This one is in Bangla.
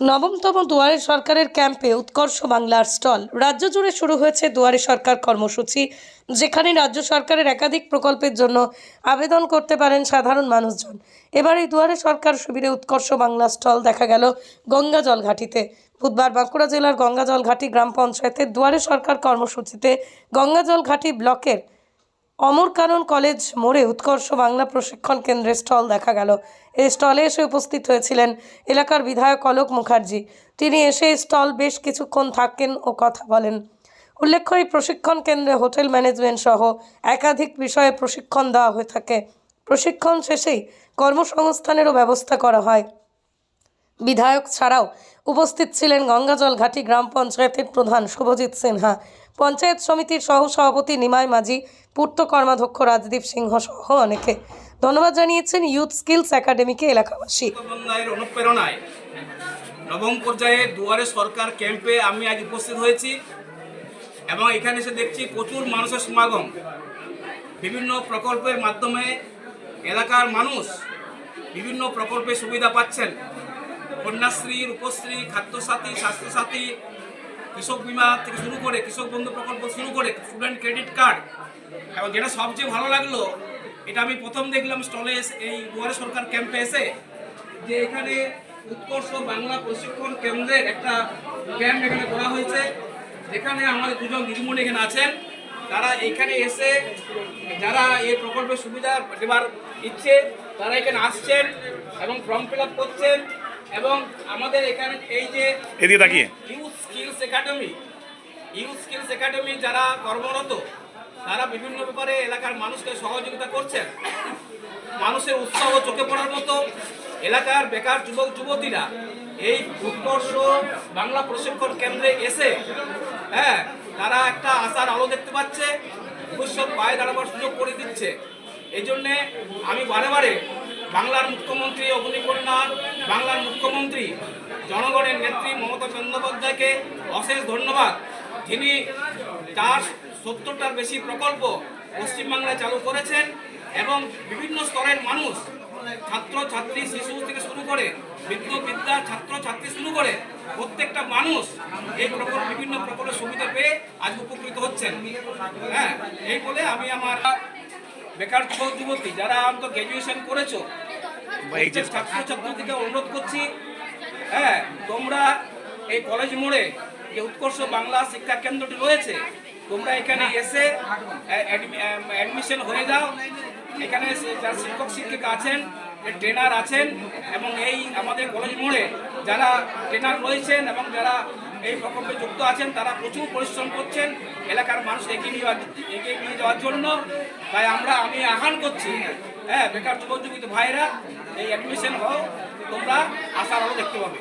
নবমতম দুয়ারে সরকারের ক্যাম্পে উৎকর্ষ বাংলার স্টল। রাজ্য জুড়ে শুরু হয়েছে দুয়ারে সরকার কর্মসূচি, যেখানে রাজ্য সরকারের একাধিক প্রকল্পের জন্য আবেদন করতে পারেন সাধারণ মানুষজন। এবার এই দুয়ারে সরকার শিবিরে উৎকর্ষ বাংলা স্টল দেখা গেল গঙ্গাজল ঘাটিতে। বুধবার বাঁকুড়া জেলার গঙ্গাজল ঘাটি গ্রাম পঞ্চায়েতের দুয়ারে সরকার কর্মসূচিতে গঙ্গাজল ঘাটি ব্লকের অমরকানন কলেজ মোড়ে উৎকর্ষ বাংলা প্রশিক্ষণ কেন্দ্রের স্টল দেখা গেল। এই স্টলে এসে উপস্থিত হয়েছিলেন এলাকার বিধায়ক অলোক মুখার্জি। তিনি এসে স্টল বেশ কিছুক্ষণ থাকেন ও কথা বলেন। উল্লেখ্য, এই প্রশিক্ষণ কেন্দ্রে হোটেল ম্যানেজমেন্ট সহ একাধিক বিষয়ে প্রশিক্ষণ দেওয়া হয়ে থাকে। প্রশিক্ষণ শেষেই কর্মসংস্থানেরও ব্যবস্থা করা হয়। বিধায়ক ছাড়াও উপস্থিত ছিলেন গঙ্গাজল ঘাটি গ্রাম পঞ্চায়েতের প্রধান শুভজিৎ সিনহা, পঞ্চায়েত সমিতির সহ সভাপতি নিমাই মাঝি, পূর্ত কর্মাধ্যক্ষ রাজদীপ সিংহ সহ অনেকে। ধন্যবাদ জানিয়েছেন ইউথ স্কিলস একাডেমিকে এলাকাবাসী। অনুপ্রেরণায় নবম পর্যায়ে দুয়ারে সরকার ক্যাম্পে আমি আজ উপস্থিত হয়েছি এবং এখানে এসে দেখছি প্রচুর মানুষের সমাগম। বিভিন্ন প্রকল্পের মাধ্যমে এলাকার মানুষ বিভিন্ন প্রকল্পের সুবিধা পাচ্ছেন। কন্যাশ্রী, রূপশ্রী, খাদ্যসাথী, স্বাস্থ্যসাথী, কৃষক বিমা থেকে শুরু করে কৃষক বন্ধু প্রকল্প শুরু করে স্টুডেন্ট ক্রেডিট কার্ড। এবং যেটা সবচেয়ে ভালো লাগলো, এটা আমি প্রথম দেখলাম স্টলে এই দুয়ারে সরকার ক্যাম্পে এসে, যে এখানে উৎকর্ষ বাংলা প্রশিক্ষণ কেন্দ্রের একটা ক্যাম্প এখানে করা হয়েছে, যেখানে আমাদের দুজন দিদিমণি এখানে আছেন। তারা এখানে এসে যারা এই প্রকল্পের সুবিধা দেওয়ার ইচ্ছে তারা এখানে আসছেন এবং ফর্ম ফিল আপ করছেন। এবং আমাদের এখানে এই যে ইউথ স্কিলস একাডেমি যারা কর্মরত, তারা বিভিন্ন ব্যাপারে এলাকার মানুষকে সহযোগিতা করছেন। মানুষের উৎসাহ চোখে পড়ার মতো এলাকার বেকার যুবক যুবতীরা এই উৎকর্ষ বাংলা প্রশিক্ষণ কেন্দ্রে এসে তারা একটা আশার আলো দেখতে পাচ্ছে, ভবিষ্যৎ পায়ে দাঁড়াবার সুযোগ করে দিচ্ছে। এই জন্যে আমি বারে বারে বাংলার মুখ্যমন্ত্রী অগ্নিকন্যা, বাংলার মুখ্যমন্ত্রী জনগণের নেত্রী মমতা বন্দ্যোপাধ্যায়কে অশেষ ধন্যবাদ, যিনি তার 70টার বেশি প্রকল্প পশ্চিমবাংলায় চালু করেছেন এবং বিভিন্ন স্তরের মানুষ, ছাত্র ছাত্রী, শিশু থেকে শুরু করে বৃদ্ধ বৃদ্ধা, ছাত্র ছাত্রী শুরু করে প্রত্যেকটা মানুষ এই বিভিন্ন প্রকল্পের সুবিধা পেয়ে আজ উপকৃত হচ্ছেন। এই বলে আমি আমার বেকার যুবক যুবতী যারা অন্তত গ্র্যাজুয়েশন করেছো, ছাত্রছাত্রীদেরকে অনুরোধ করছি, তোমরা এই কলেজ মোড়ে যে উৎকর্ষ বাংলা শিক্ষা কেন্দ্রটি রয়েছে, তোমরা এখানে এসে অ্যাডমিশন হয়ে যাও। এখানে যারা শিক্ষক শিক্ষিকা আছেন, ট্রেনার আছেন, এবং এই আমাদের কলেজ মোড়ে যারা ট্রেনার রয়েছেন এবং যারা এই প্রকল্পে যুক্ত আছেন, তারা প্রচুর পরিশ্রম করছেন এলাকার মানুষ এগিয়ে নিয়ে যাওয়ার জন্য। তাই আমি আহ্বান করছি, বেকার যুবক যুবতী ভাইরা এই অ্যাডমিশন হও, তোমরা আশার আলো দেখতে পাবে।